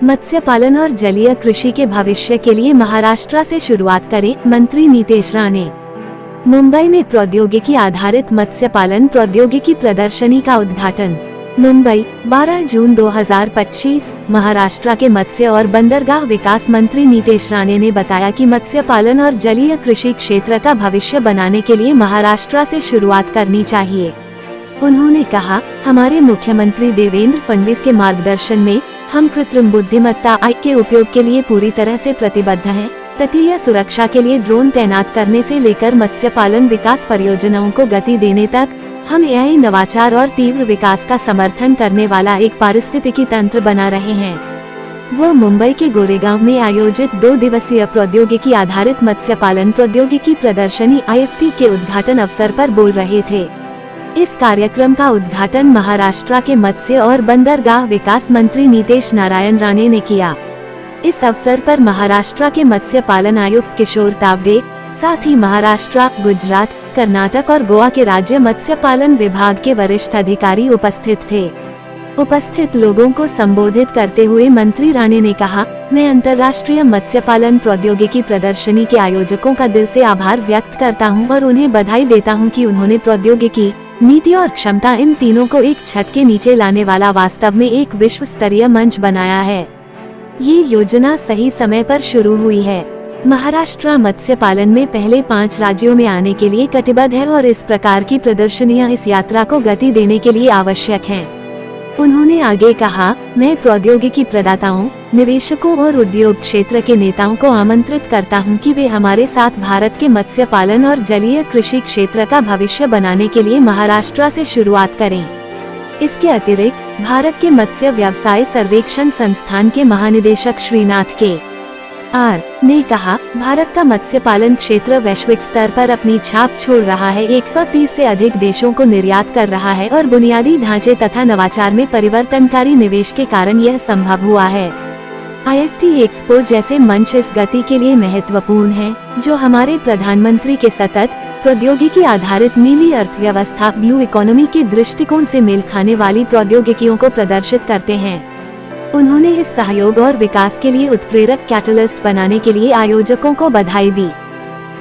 मत्स्य पालन और जलीय कृषि के भविष्य के लिए महाराष्ट्र से शुरुआत करें, मंत्री नीतेश राणे। मुंबई में प्रौद्योगिकी आधारित मत्स्य पालन प्रौद्योगिकी प्रदर्शनी का उद्घाटन। मुंबई, 12 जून 2025। महाराष्ट्र के मत्स्य और बंदरगाह विकास मंत्री नीतेश राणे ने बताया कि मत्स्य पालन और जलीय कृषि क्षेत्र का भविष्य बनाने के लिए महाराष्ट्र से शुरुआत करनी चाहिए। उन्होंने कहा, हमारे मुख्यमंत्री देवेंद्र फडणवीस के मार्गदर्शन में हम कृत्रिम बुद्धिमत्ता AI के उपयोग के लिए पूरी तरह से प्रतिबद्ध हैं। तटीय सुरक्षा के लिए ड्रोन तैनात करने से लेकर मत्स्य पालन विकास परियोजनाओं को गति देने तक हम AI नवाचार और तीव्र विकास का समर्थन करने वाला एक पारिस्थितिकी तंत्र बना रहे हैं। वो मुंबई के गोरेगांव में आयोजित 2 दिवसीय प्रौद्योगिकी आधारित मत्स्य पालन प्रौद्योगिकी प्रदर्शनी IFT के उद्घाटन अवसर पर बोल रहे थे। इस कार्यक्रम का उद्घाटन महाराष्ट्र के मत्स्य और बंदरगाह विकास मंत्री नीतेश नारायण राणे ने किया। इस अवसर पर महाराष्ट्र के मत्स्य पालन आयुक्त किशोर तावडे, साथ ही महाराष्ट्र, गुजरात, कर्नाटक और गोवा के राज्य मत्स्य पालन विभाग के वरिष्ठ अधिकारी उपस्थित थे। उपस्थित लोगों को संबोधित करते हुए मंत्री राणे ने कहा, मैं अंतर्राष्ट्रीय मत्स्य पालन प्रौद्योगिकी प्रदर्शनी के आयोजकों का दिल से आभार व्यक्त करता हूं और उन्हें बधाई देता हूं कि उन्होंने प्रौद्योगिकी, नीति और क्षमता इन तीनों को एक छत के नीचे लाने वाला वास्तव में एक विश्व स्तरीय मंच बनाया है। ये योजना सही समय पर शुरू हुई है। महाराष्ट्र मत्स्य पालन में पहले 5 राज्यों में आने के लिए कटिबद्ध है और इस प्रकार की प्रदर्शनियां इस यात्रा को गति देने के लिए आवश्यक हैं। उन्होंने आगे कहा, मैं प्रौद्योगिकी प्रदाताओं, निवेशकों और उद्योग क्षेत्र के नेताओं को आमंत्रित करता हूं कि वे हमारे साथ भारत के मत्स्य पालन और जलीय कृषि क्षेत्र का भविष्य बनाने के लिए महाराष्ट्र से शुरुआत करें। इसके अतिरिक्त भारत के मत्स्य व्यवसाय सर्वेक्षण संस्थान के महानिदेशक श्रीनाथ के आर ने कहा, भारत का मत्स्य पालन क्षेत्र वैश्विक स्तर पर अपनी छाप छोड़ रहा है, 130 से अधिक देशों को निर्यात कर रहा है और बुनियादी ढांचे तथा नवाचार में परिवर्तनकारी निवेश के कारण यह संभव हुआ है। IFT एक्सपो जैसे मंच इस गति के लिए महत्वपूर्ण है, जो हमारे प्रधानमंत्री के सतत प्रौद्योगिकी आधारित नीली अर्थव्यवस्था ब्लू इकोनॉमी के दृष्टिकोण से मेल खाने वाली प्रौद्योगिकियों को प्रदर्शित करते हैं। उन्होंने इस सहयोग और विकास के लिए उत्प्रेरक कैटलिस्ट बनाने के लिए आयोजकों को बधाई दी।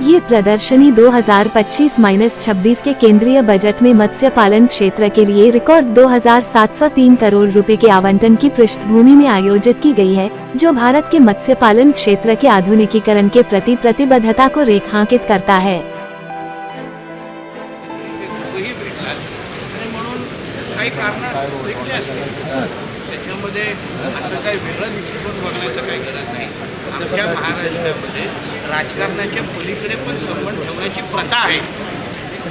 ये प्रदर्शनी 2025-26 के केंद्रीय बजट में मत्स्य पालन क्षेत्र के लिए रिकॉर्ड 2703 करोड़ रुपए के आवंटन की पृष्ठभूमि में आयोजित की गई है, जो भारत के मत्स्य पालन क्षेत्र के आधुनिकीकरण के प्रति प्रतिबद्धता को रेखांकित करता है। त्याच्यामध्ये असं काही वेगळा दृष्टिकोन बघण्याचं काही गरज नाही। आमच्या महाराष्ट्रामध्ये राजकारणाच्या पलीकडे पण संबंध ठेवण्याची प्रथा आहे।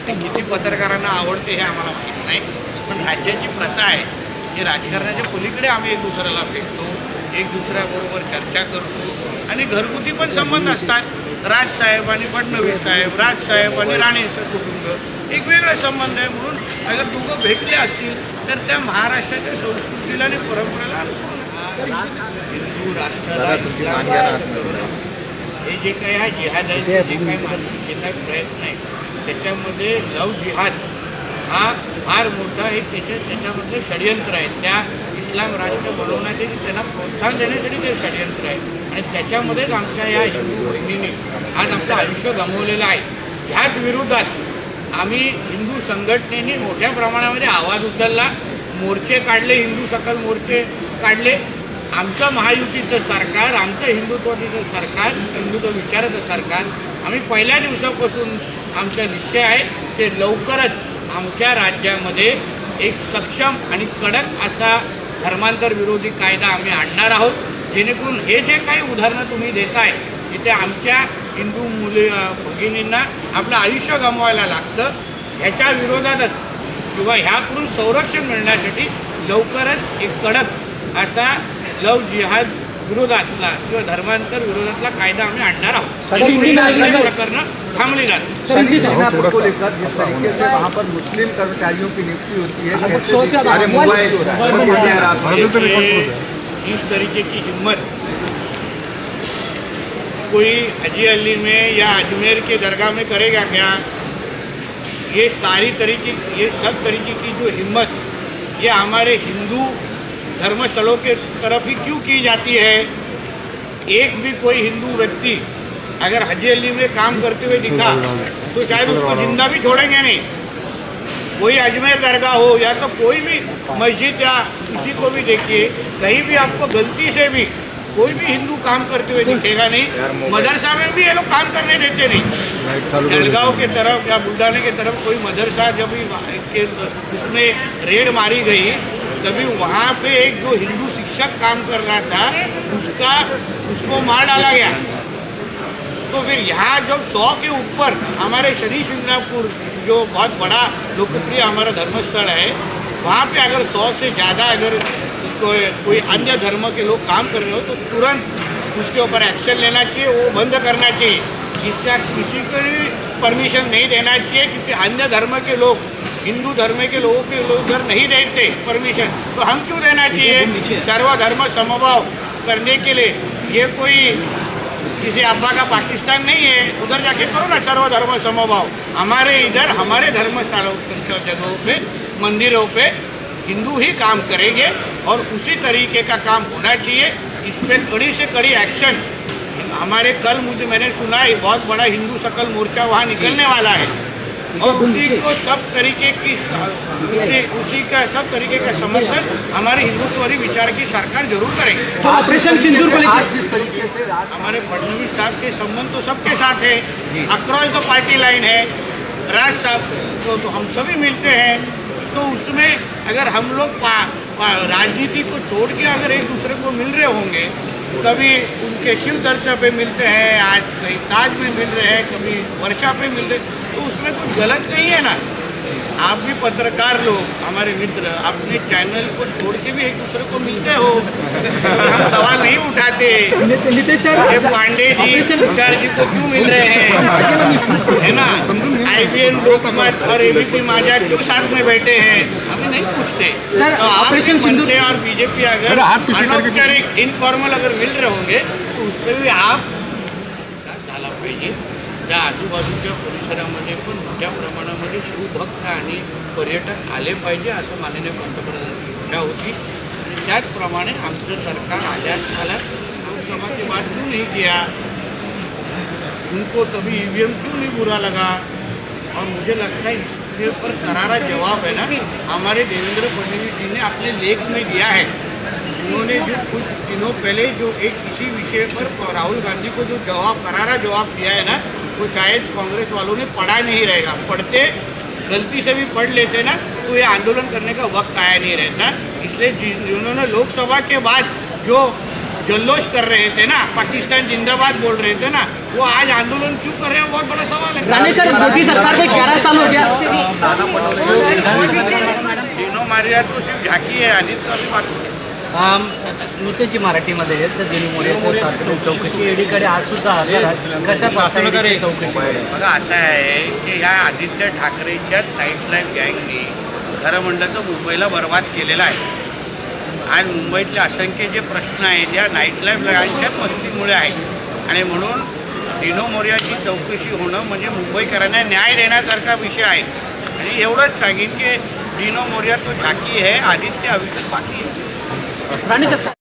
ते किती पत्रकारांना आवडते हे आम्हाला माहीत नाही, पण राज्याची प्रथा आहे की राजकारणाच्या पलीकडे आम्ही एक दुसऱ्याला भेटतो, एक दुसऱ्याबरोबर चर्चा करतो आणि घरगुती पण संबंध असतात। राजसाहेब आणि फडणवीस साहेब, राजसाहेब आणि राणे कुटुंब एक वेगळा संबंध आहे। म्हणून अगर दोघं भेटले असतील तर त्या महाराष्ट्राच्या संस्कृतीला आणि परंपरेला अनुसरून हिंदू राष्ट्राला हे जे काही हा जिहाद आहे, जे काही मानसिकतेचा प्रयत्न आहे, त्याच्यामध्ये लव जिहाद हा फार मोठा एक त्याच्यामध्ये षडयंत्र आहे। त्या इस्लाम राष्ट्र बनवण्यासाठी त्यांना प्रोत्साहन देण्यासाठी ते षडयंत्र आहे आणि त्याच्यामध्येच आमच्या या हिंदू बहिणीने आज आपलं आयुष्य गमावलेलं आहे। ह्याच विरोधात आम्ही हिंदू संघटनेने मोठ्या प्रमाणामध्ये आवाज उचलला, मोर्चे काढले, हिंदू सकल मोर्चे काढले। आमचं महायुतीचं सरकार, आमचं हिंदुत्वाचं सरकार, हिंदुत्व विचाराचं सरकार, आम्ही पहिल्या दिवसापासून आमचा निश्चय आहे ते लवकरच आमच्या राज्यामध्ये एक सक्षम आणि कडक असा धर्मांतर विरोधी कायदा आम्ही आणणार आहोत, जेणेकरून हे जे काही उदाहरणं तुम्ही देताय तिथे आमच्या हिंदू मुली भगिनींना आपलं आयुष्य गमवायला लागतं, ह्याच्या विरोधातच किंवा ह्याकडून संरक्षण मिळण्यासाठी लवकरच एक कडक असा लव जिहाद विरोधातला किंवा धर्मांतर विरोधातला कायदा आम्ही आणणार आहोत। प्रकरण थांबली जाते। जिस तरीके से वहाँ पर मुस्लिम कर्मचारियों की नियुक्ति होती है, इस तरीके की हिम्मत कोई हाजी अली में या अजमेर के दरगाह में करेगा क्या? ये सब तरीके की जो हिम्मत ये हमारे हिंदू धर्मस्थलों के तरफ ही क्यों की जाती है? एक भी कोई हिंदू व्यक्ति अगर हवेली में काम करते हुए दिखा तो शायद उसको जिंदा भी छोड़ेंगे नहीं। कोई अजमेर दरगाह हो या तो कोई भी मस्जिद या किसी को भी देखिए, कहीं भी आपको गलती से भी कोई भी हिंदू काम करते हुए दिखेगा नहीं। मदरसा में भी ये लोग काम करने देते नहीं। जलगांव के तरफ या बुल्ढाने के तरफ कोई मदरसा जब उसमें रेड मारी गई तभी वहाँ पे एक जो हिंदू शिक्षक काम कर रहा था उसको मार डाला गया। तो फिर यहाँ जब 100 के ऊपर हमारे शनि शिंगणापुर जो बहुत बड़ा लोकप्रिय हमारा धर्मस्थल है, वहाँ पे अगर 100 से ज़्यादा अगर कोई अन्य धर्म के लोग काम कर रहे हो तो तुरंत उसके ऊपर एक्शन लेना चाहिए, वो बंद करना चाहिए। इसका किसी को भी परमिशन नहीं देना चाहिए, क्योंकि अन्य धर्म के लोग हिंदू धर्म के लोगों के लोग उधर नहीं देते परमिशन, तो हम क्यों देना चाहिए? सर्वधर्म समभाव करने के लिए ये कोई किसी अब्बा का पाकिस्तान नहीं है, उधर जाके करो ना सर्वधर्म समभाव। हमारे इधर हमारे धर्मस्थलों जगहों पे मंदिरों पे हिंदू ही काम करेंगे और उसी तरीके का काम होना चाहिए। इस पर कड़ी से कड़ी एक्शन हमारे कल मुझे मैंने सुना है बहुत बड़ा हिंदू सकल मोर्चा वहाँ निकलने वाला है और उसी को सब तरीके की उसी का सब तरीके का समर्थन हमारे हिंदुत्ववादी विचार की सरकार जरूर करेगी। तो ऑपरेशन सिंदूर को लेकर जिस तरीके से हमारे फडणवीस साहब के संबंध तो सबके साथ है, अक्रॉस द पार्टी लाइन है। राज साहब को तो हम सभी मिलते हैं, तो उसमें अगर हम लोग राजनीति को छोड़ के अगर एक दूसरे को मिल रहे होंगे, कभी उनके शिव दर्शन पे मिलते हैं, आज कहीं ताज में मिल रहे हैं, कभी वर्षा पे मिल रहे, तो उसमें कुछ गलत नहीं है ना। आप भी पत्रकार लोग हमारे मित्र अपने चैनल को छोड़ के भी एक दूसरे को मिलते हो, तो हम सवाल नहीं उठाते नितेश सर, ये पांडे जी तुषार जी को क्यों मिल रहे हैं, है ना? IBN लोकमत और ABP माझा क्यों साथ में बैठे हैं, हमें नहीं पूछते। सर, तो आप ऑपरेशन मनसे और बीजेपी अगर अनौपचारिक इनफॉर्मल अगर मिल रहे होंगे तो उस पर भी आप झाला पाहिजे। त्या आजूबाजूच्या परिसरामध्ये पण मोठ्या प्रमाणामध्ये शिवभक्त आणि पर्यटक आले पाहिजे असं माननीय पंतप्रधानांची इच्छा होती आणि त्याचप्रमाणे आमचं सरकार आल्यात लोकसभा के बाद क्यों नहीं किया, उनको तभी EVM क्यों नहीं बुरा लगा। और मुझे लगता है इसके ऊपर करारा जवाब है ना हमारे देवेंद्र फडणवीस जी ने अपने लेख में दिया है। उन्होंने जो कुछ दिनों पहले जो एक किसी विषय पर राहुल गांधी को जो करारा जवाब दिया है ना, वो शायद कांग्रेस वालों ने पढ़ा नहीं रहेगा। पढ़ते गलती से भी पढ़ लेते ना तो ये आंदोलन करने का वक्त आया नहीं रहता। इसलिए जिन्होंने लोकसभा के बाद जो जल्लोश कर रहे थे ना, पाकिस्तान जिंदाबाद बोल रहे थे ना, वो आज आंदोलन क्यों कर रहे हैं, बहुत बड़ा सवाल है। राणे सर, मोदी सरकार में 11 साल हो गया। तीनों मारिया तो सिर्फ झाकी है, आदित्य अभी बात हो। नुकतेची मराठीमध्ये तर दिनू मोरेचं चौकशी ईडीकडे आज सुद्धा हजर आहे. कशा पातळीवर चौकशी? बघा असं आहे की ह्या आदित्य ठाकरेच्या नाईट लाईफ गँगनी खरं म्हणलं तर मुंबईला बर्बाद केलेला आहे। आज मुंबईतले असंख्य जे प्रश्न आहेत या नाईट लाईफ गँगच्या मस्तीमुळे आहेत आणि म्हणून डिनो मोरियाची चौकशी होणं म्हणजे मुंबईकरांना न्याय देण्यासारखा विषय आहे। आणि एवढंच सांगेन की डिनो मोरिया तो झाकी है, आदित्य अभी तक बाकी है। राणे सर